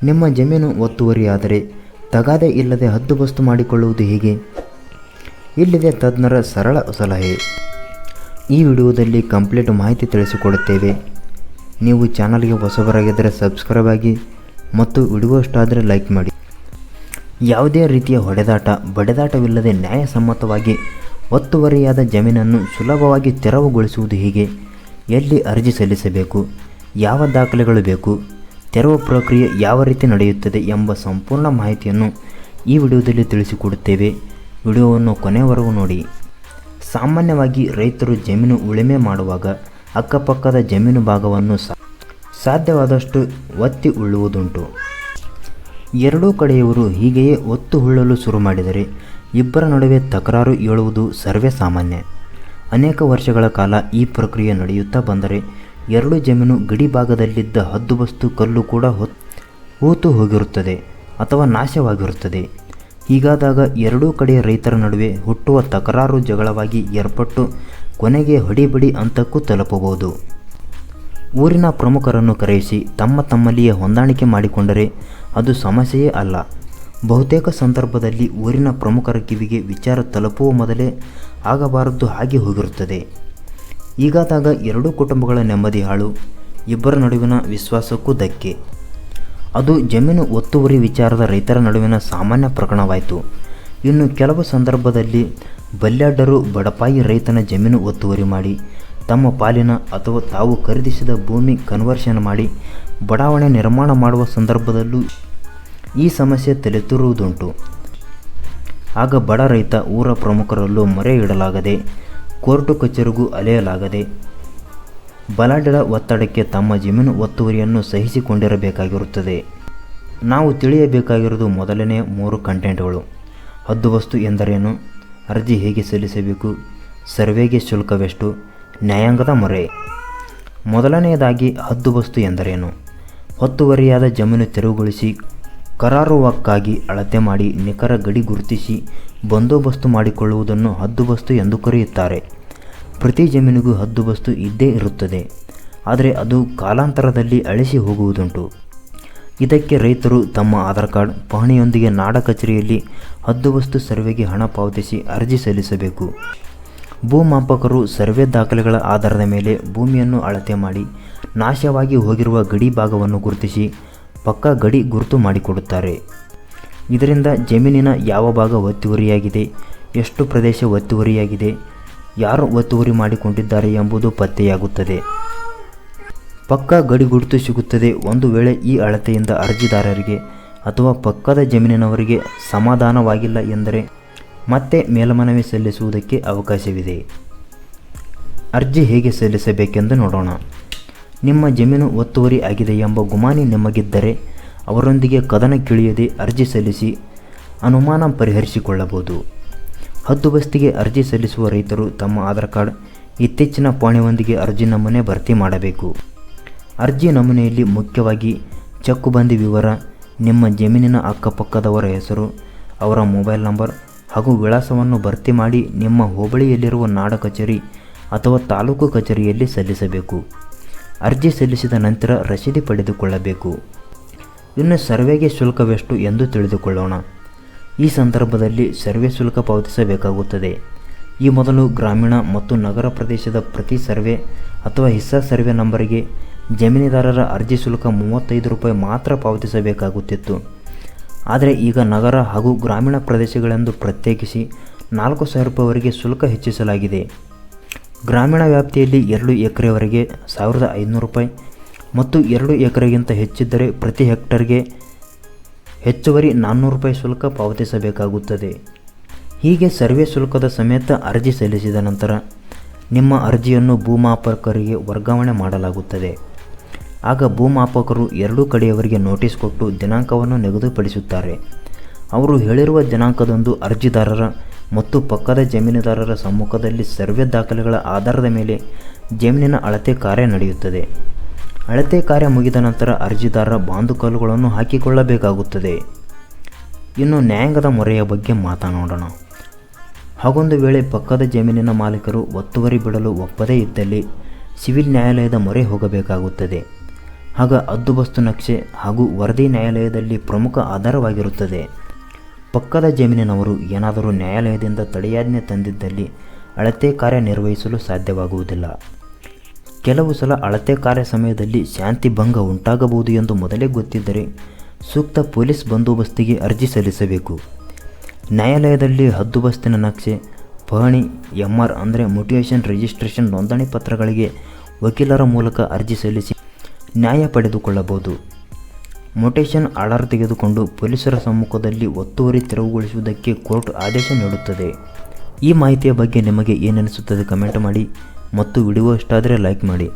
ನಿಮ್ಮ ಜಮೀನು ಒತ್ತುವರಿಯಾದರೆ ತಗಾದೆ ಇಲ್ಲದೆ ಹದ್ದುಬಸ್ತು ಮಾಡಿಕೊಳ್ಳುವುದು ಹೇಗೆ? ಇಲ್ಲಿದೆ ತಜ್ಞರ ಸರಳ ಸಲಹೆ. ಈ ವಿಡಿಯೋದಲ್ಲಿ ಕಂಪ್ಲೀಟ್ ಮಾಹಿತಿ ತಿಳಿಸಿಕೊಡುತ್ತೇವೆ. ನೀವು ಚಾನಲ್ಗೆ ಹೊಸಬರಾಗಿದ್ದರೆ ಸಬ್ಸ್ಕ್ರೈಬ್ ಆಗಿ ಮತ್ತು ವಿಡಿಯೋ ಇಷ್ಟ ಆದರೆ ಲೈಕ್ ಮಾಡಿ. ಯಾವುದೇ ರೀತಿಯ ಹೊಡೆದಾಟ ಬಡೆದಾಟವಿಲ್ಲದೆ ನ್ಯಾಯಸಮ್ಮತವಾಗಿ ಒತ್ತುವರಿಯಾದ ಜಮೀನನ್ನು ಸುಲಭವಾಗಿ ತೆರವುಗೊಳಿಸುವುದು ಹೇಗೆ? ಎಲ್ಲಿ ಅರ್ಜಿ ಸಲ್ಲಿಸಬೇಕು? ಯಾವ ದಾಖಲೆಗಳು ಬೇಕು? ತೆರವು ಪ್ರಕ್ರಿಯೆ ಯಾವ ರೀತಿ ನಡೆಯುತ್ತದೆ ಎಂಬ ಸಂಪೂರ್ಣ ಮಾಹಿತಿಯನ್ನು ಈ ವಿಡಿಯೋದಲ್ಲಿ ತಿಳಿಸಿಕೊಡುತ್ತೇವೆ. ವಿಡಿಯೋವನ್ನು ಕೊನೆಯವರೆಗೂ ನೋಡಿ. ಸಾಮಾನ್ಯವಾಗಿ ರೈತರು ಜಮೀನು ಉಳುಮೆ ಮಾಡುವಾಗ ಅಕ್ಕಪಕ್ಕದ ಜಮೀನು ಭಾಗವನ್ನು ಸಾಧ್ಯವಾದಷ್ಟು ಒತ್ತಿ ಉಳುವುದುಂಟು. ಎರಡೂ ಕಡೆಯವರು ಹೀಗೆಯೇ ಒತ್ತು ಉಳ್ಳಲು ಶುರು ಮಾಡಿದರೆ ಇಬ್ಬರ ನಡುವೆ ತಕರಾರು ಏಳುವುದು ಸರ್ವೇ ಸಾಮಾನ್ಯ. ಅನೇಕ ವರ್ಷಗಳ ಕಾಲ ಈ ಪ್ರಕ್ರಿಯೆ ನಡೆಯುತ್ತಾ ಬಂದರೆ ಎರಡು ಜಮೀನು ಗಡಿ ಭಾಗದಲ್ಲಿದ್ದ ಹದ್ದುಬಸ್ತು ಕಲ್ಲು ಕೂಡ ಹೂತು ಹೋಗಿರುತ್ತದೆ ಅಥವಾ ನಾಶವಾಗಿರುತ್ತದೆ. ಹೀಗಾದಾಗ ಎರಡೂ ಕಡೆಯ ರೈತರ ನಡುವೆ ಹುಟ್ಟುವ ತಕರಾರು ಜಗಳವಾಗಿ ಏರ್ಪಟ್ಟು ಕೊನೆಗೆ ಹೊಡಿಬಡಿ ಹಂತಕ್ಕೂ ತಲುಪಬಹುದು. ಊರಿನ ಪ್ರಮುಖರನ್ನು ಕರೆಯಿಸಿ ತಮ್ಮಲ್ಲಿಯೇ ಹೊಂದಾಣಿಕೆ ಮಾಡಿಕೊಂಡರೆ ಅದು ಸಮಸ್ಯೆಯೇ ಅಲ್ಲ. ಬಹುತೇಕ ಸಂದರ್ಭದಲ್ಲಿ ಊರಿನ ಪ್ರಮುಖರ ಕಿವಿಗೆ ವಿಚಾರ ತಲುಪುವ ಮೊದಲೇ ಆಗಬಾರದ್ದು ಹಾಗೆ ಹೋಗಿರುತ್ತದೆ. ಹೀಗಾದಾಗ ಎರಡೂ ಕುಟುಂಬಗಳ ನೆಮ್ಮದಿ ಹಾಳು, ಇಬ್ಬರ ನಡುವಿನ ವಿಶ್ವಾಸಕ್ಕೂ ಧಕ್ಕೆ. ಅದು ಜಮೀನು ಒತ್ತುವರಿ ವಿಚಾರದ ರೈತರ ನಡುವಿನ ಸಾಮಾನ್ಯ ಪ್ರಕರಣವಾಯಿತು. ಇನ್ನು ಕೆಲವು ಸಂದರ್ಭದಲ್ಲಿ ಬಲ್ಯಾಢರು ಬಡಪಾಯಿ ರೈತನ ಜಮೀನು ಒತ್ತುವರಿ ಮಾಡಿ ತಮ್ಮ ಪಾಲಿನ ಅಥವಾ ತಾವು ಖರೀದಿಸಿದ ಭೂಮಿ ಕನ್ವರ್ಷನ್ ಮಾಡಿ ಬಡಾವಣೆ ನಿರ್ಮಾಣ ಮಾಡುವ ಸಂದರ್ಭದಲ್ಲೂ ಈ ಸಮಸ್ಯೆ ತಲೆತೂರುವುದುಂಟು. ಆಗ ಬಡ ರೈತ ಊರ ಪ್ರಮುಖರಲ್ಲೂ ಮೊರೆ ಇಡಲಾಗದೆ, ಕೋರ್ಟು ಕಚೇರಿಗೂ ಅಲೆಯಲಾಗದೆ ಬಲಾಢ್ಯರ ಒತ್ತಡಕ್ಕೆ ತಮ್ಮ ಜಮೀನು ಒತ್ತುವರಿಯನ್ನು ಸಹಿಸಿಕೊಂಡಿರಬೇಕಾಗಿರುತ್ತದೆ. ನಾವು ತಿಳಿಯಬೇಕಾಗಿರುವುದು ಮೊದಲನೇ 3 ಕಂಟೆಂಟ್ಗಳು. ಹದ್ದುಬಸ್ತು ಎಂದರೇನು? ಅರ್ಜಿ ಹೇಗೆ ಸಲ್ಲಿಸಬೇಕು? ಸರ್ವೆಗೆ ಶುಲ್ಕವೆಷ್ಟು? ನ್ಯಾಯಾಂಗದ ಮೊರೆ. ಮೊದಲನೆಯದಾಗಿ ಹದ್ದುಬಸ್ತು ಎಂದರೇನು? ಒತ್ತುವರಿಯಾದ ಜಮೀನು ತೆರವುಗೊಳಿಸಿ ಕರಾರುವಕ್ಕಾಗಿ ಅಳತೆ ಮಾಡಿ ನಿಖರ ಗಡಿ ಗುರುತಿಸಿ ಬಂದೋಬಸ್ತು ಮಾಡಿಕೊಳ್ಳುವುದನ್ನು ಹದ್ದುಬಸ್ತು ಎಂದು ಕರೆಯುತ್ತಾರೆ. ಪ್ರತಿ ಜಮೀನಿಗೂ ಹದ್ದುಬಸ್ತು ಇದ್ದೇ ಇರುತ್ತದೆ, ಆದರೆ ಅದು ಕಾಲಾಂತರದಲ್ಲಿ ಅಳಿಸಿ ಹೋಗುವುದುಂಟು. ಇದಕ್ಕೆ ರೈತರು ತಮ್ಮ ಆಧಾರ್ ಕಾರ್ಡ್ ಪಹಣಿಯೊಂದಿಗೆ ನಾಡ ಕಚೇರಿಯಲ್ಲಿ ಹದ್ದುಬಸ್ತು ಸರ್ವೆಗೆ ಹಣ ಪಾವತಿಸಿ ಅರ್ಜಿ ಸಲ್ಲಿಸಬೇಕು. ಭೂಮಾಪಕರು ಸರ್ವೆ ದಾಖಲೆಗಳ ಆಧಾರದ ಮೇಲೆ ಭೂಮಿಯನ್ನು ಅಳತೆ ಮಾಡಿ ನಾಶವಾಗಿ ಹೋಗಿರುವ ಗಡಿ ಭಾಗವನ್ನು ಗುರುತಿಸಿ ಪಕ್ಕಾ ಗಡಿ ಗುರುತು ಮಾಡಿಕೊಡುತ್ತಾರೆ. ಇದರಿಂದ ಜಮೀನಿನ ಯಾವ ಭಾಗ ಒತ್ತುವರಿಯಾಗಿದೆ, ಎಷ್ಟು ಪ್ರದೇಶ ಒತ್ತುವರಿಯಾಗಿದೆ, ಯಾರು ಒತ್ತುವರಿ ಮಾಡಿಕೊಂಡಿದ್ದಾರೆ ಎಂಬುದು ಪತ್ತೆಯಾಗುತ್ತದೆ. ಪಕ್ಕಾ ಗಡಿ ಗುರುತು ಸಿಗುತ್ತದೆ. ಒಂದು ವೇಳೆ ಈ ಅಳತೆಯಿಂದ ಅರ್ಜಿದಾರರಿಗೆ ಅಥವಾ ಪಕ್ಕದ ಜಮೀನಿನವರಿಗೆ ಸಮಾಧಾನವಾಗಿಲ್ಲ ಎಂದರೆ ಮತ್ತೆ ಮೇಲ್ಮನವಿ ಸಲ್ಲಿಸುವುದಕ್ಕೆ ಅವಕಾಶವಿದೆ. ಅರ್ಜಿ ಹೇಗೆ ಸಲ್ಲಿಸಬೇಕೆಂದು ನೋಡೋಣ. ನಿಮ್ಮ ಜಮೀನು ಒತ್ತುವರಿ ಆಗಿದೆ ಎಂಬ ಗುಮಾನಿ ನಿಮಗಿದ್ದರೆ ಅವರೊಂದಿಗೆ ಕದನಕ್ಕಿಳಿಯದೆ ಅರ್ಜಿ ಸಲ್ಲಿಸಿ ಅನುಮಾನ ಪರಿಹರಿಸಿಕೊಳ್ಳಬಹುದು. ಹದ್ದುಬಸ್ತಿಗೆ ಅರ್ಜಿ ಸಲ್ಲಿಸುವ ರೈತರು ತಮ್ಮ ಆಧಾರ್ ಕಾರ್ಡ್ ಇತ್ತೀಚಿನ ಪಹಣಿಯೊಂದಿಗೆ ಅರ್ಜಿ ನಮೂನೆ ಭರ್ತಿ ಮಾಡಬೇಕು. ಅರ್ಜಿ ನಮೂನೆಯಲ್ಲಿ ಮುಖ್ಯವಾಗಿ ಚಕ್ಕುಬಂದಿ ವಿವರ, ನಿಮ್ಮ ಜಮೀನಿನ ಅಕ್ಕಪಕ್ಕದವರ ಹೆಸರು, ಅವರ ಮೊಬೈಲ್ ನಂಬರ್ ಹಾಗೂ ವಿಳಾಸವನ್ನು ಭರ್ತಿ ಮಾಡಿ ನಿಮ್ಮ ಹೋಬಳಿಯಲ್ಲಿರುವ ನಾಡ ಕಚೇರಿ ಅಥವಾ ತಾಲೂಕು ಕಚೇರಿಯಲ್ಲಿ ಸಲ್ಲಿಸಬೇಕು. ಅರ್ಜಿ ಸಲ್ಲಿಸಿದ ನಂತರ ರಸೀದಿ ಪಡೆದುಕೊಳ್ಳಬೇಕು. ಇನ್ನು ಸರ್ವೆಗೆ ಶುಲ್ಕವೆಷ್ಟು ಎಂದು ತಿಳಿದುಕೊಳ್ಳೋಣ. ಈ ಸಂದರ್ಭದಲ್ಲಿ ಸರ್ವೆ ಶುಲ್ಕ ಪಾವತಿಸಬೇಕಾಗುತ್ತದೆ. ಈ ಮೊದಲು ಗ್ರಾಮೀಣ ಮತ್ತು ನಗರ ಪ್ರದೇಶದ ಪ್ರತಿ ಸರ್ವೆ ಅಥವಾ ಹಿಸ್ಸಾ ಸರ್ವೆ ನಂಬರಿಗೆ ಜಮೀನುದಾರರ ಅರ್ಜಿ ಶುಲ್ಕ 35 ರೂಪಾಯಿ ಮಾತ್ರ ಪಾವತಿಸಬೇಕಾಗುತ್ತಿತ್ತು. ಆದರೆ ಈಗ ನಗರ ಹಾಗೂ ಗ್ರಾಮೀಣ ಪ್ರದೇಶಗಳೆಂದು ಪ್ರತ್ಯೇಕಿಸಿ 4,000 ರೂಪಾಯಿವರೆಗೆ ಶುಲ್ಕ ಹೆಚ್ಚಿಸಲಾಗಿದೆ. ಗ್ರಾಮೀಣ ವ್ಯಾಪ್ತಿಯಲ್ಲಿ 2 ಎಕರೆವರೆಗೆ 1,500 ರೂಪಾಯಿ ಮತ್ತು 2 ಎಕರೆಗಿಂತ ಹೆಚ್ಚಿದ್ದರೆ ಪ್ರತಿ ಹೆಕ್ಟರ್ಗೆ ಹೆಚ್ಚುವರಿ 400 ರೂಪಾಯಿ ಶುಲ್ಕ ಪಾವತಿಸಬೇಕಾಗುತ್ತದೆ. ಹೀಗೆ ಸರ್ವೆ ಶುಲ್ಕದ ಸಮೇತ ಅರ್ಜಿ ಸಲ್ಲಿಸಿದ ನಂತರ ನಿಮ್ಮ ಅರ್ಜಿಯನ್ನು ಭೂಮಾಪಕರಿಗೆ ವರ್ಗಾವಣೆ ಮಾಡಲಾಗುತ್ತದೆ. ಆಗ ಭೂಮಾಪಕರು ಎರಡೂ ಕಡೆಯವರಿಗೆ ನೋಟಿಸ್ ಕೊಟ್ಟು ದಿನಾಂಕವನ್ನು ನಿಗದಿಪಡಿಸುತ್ತಾರೆ. ಅವರು ಹೇಳಿರುವ ದಿನಾಂಕದಂದು ಅರ್ಜಿದಾರರ ಮತ್ತು ಪಕ್ಕದ ಜಮೀನುದಾರರ ಸಮ್ಮುಖದಲ್ಲಿ ಸರ್ವೆ ದಾಖಲೆಗಳ ಆಧಾರದ ಮೇಲೆ ಜಮೀನಿನ ಅಳತೆ ಕಾರ್ಯ ನಡೆಯುತ್ತದೆ. ಅಳತೆ ಕಾರ್ಯ ಮುಗಿದ ನಂತರ ಅರ್ಜಿದಾರರ ಬಾಂದುಕಲ್ಲುಗಳನ್ನು ಹಾಕಿಕೊಳ್ಳಬೇಕಾಗುತ್ತದೆ. ಇನ್ನು ನ್ಯಾಯಾಂಗದ ಮೊರೆಯ ಬಗ್ಗೆ ಮಾತನಾಡೋಣ. ಹಾಗೊಂದು ವೇಳೆ ಪಕ್ಕದ ಜಮೀನಿನ ಮಾಲೀಕರು ಒತ್ತುವರಿ ಬಿಡಲು ಒಪ್ಪದೇ ಇದ್ದಲ್ಲಿ ಸಿವಿಲ್ ನ್ಯಾಯಾಲಯದ ಮೊರೆ ಹೋಗಬೇಕಾಗುತ್ತದೆ. ಆಗ ಹದ್ದುಬಸ್ತು ನಕ್ಷೆ ಹಾಗೂ ವರದಿ ನ್ಯಾಯಾಲಯದಲ್ಲಿ ಪ್ರಮುಖ ಆಧಾರವಾಗಿರುತ್ತದೆ. ಪಕ್ಕದ ಜಮೀನಿನವರು ಏನಾದರೂ ನ್ಯಾಯಾಲಯದಿಂದ ತಡೆಯಾಜ್ಞೆ ತಂದಿದ್ದಲ್ಲಿ ಅಳತೆ ಕಾರ್ಯ ನಿರ್ವಹಿಸಲು ಸಾಧ್ಯವಾಗುವುದಿಲ್ಲ. ಕೆಲವು ಸಲ ಅಳತೆ ಕಾರ್ಯ ಸಮಯದಲ್ಲಿ ಶಾಂತಿ ಭಂಗ ಉಂಟಾಗಬಹುದು ಎಂದು ಮೊದಲೇ ಗೊತ್ತಿದ್ದರೆ ಸೂಕ್ತ ಪೊಲೀಸ್ ಬಂದೋಬಸ್ತಿಗೆ ಅರ್ಜಿ ಸಲ್ಲಿಸಬೇಕು. ನ್ಯಾಯಾಲಯದಲ್ಲಿ ಹದ್ದುಬಸ್ತಿನ ನಕ್ಷೆ, ಪಹಣಿ, MR ಅಂದರೆ ಮ್ಯೂಟೇಷನ್ ರಿಜಿಸ್ಟ್ರೇಷನ್ ನೋಂದಣಿ ಪತ್ರಗಳಿಗೆ ವಕೀಲರ ಮೂಲಕ ಅರ್ಜಿ ಸಲ್ಲಿಸಿ ನ್ಯಾಯ ಪಡೆದುಕೊಳ್ಳಬಹುದು. ಮ್ಯೂಟೇಷನ್ ಆರ್ಡರ್ ತೆಗೆದುಕೊಂಡು ಪೊಲೀಸರ ಸಮ್ಮುಖದಲ್ಲಿ ಒತ್ತುವರಿ ತೆರವುಗೊಳಿಸುವುದಕ್ಕೆ ಕೋರ್ಟ್ ಆದೇಶ ನೀಡುತ್ತದೆ. ಈ ಮಾಹಿತಿಯ ಬಗ್ಗೆ ನಿಮಗೆ ಏನೆನಿಸುತ್ತದೆ ಕಮೆಂಟ್ ಮಾಡಿ ಮತ್ತು ವಿಡಿಯೋ ಇಷ್ಟ ಆದರೆ ಲೈಕ್ ಮಾಡಿ.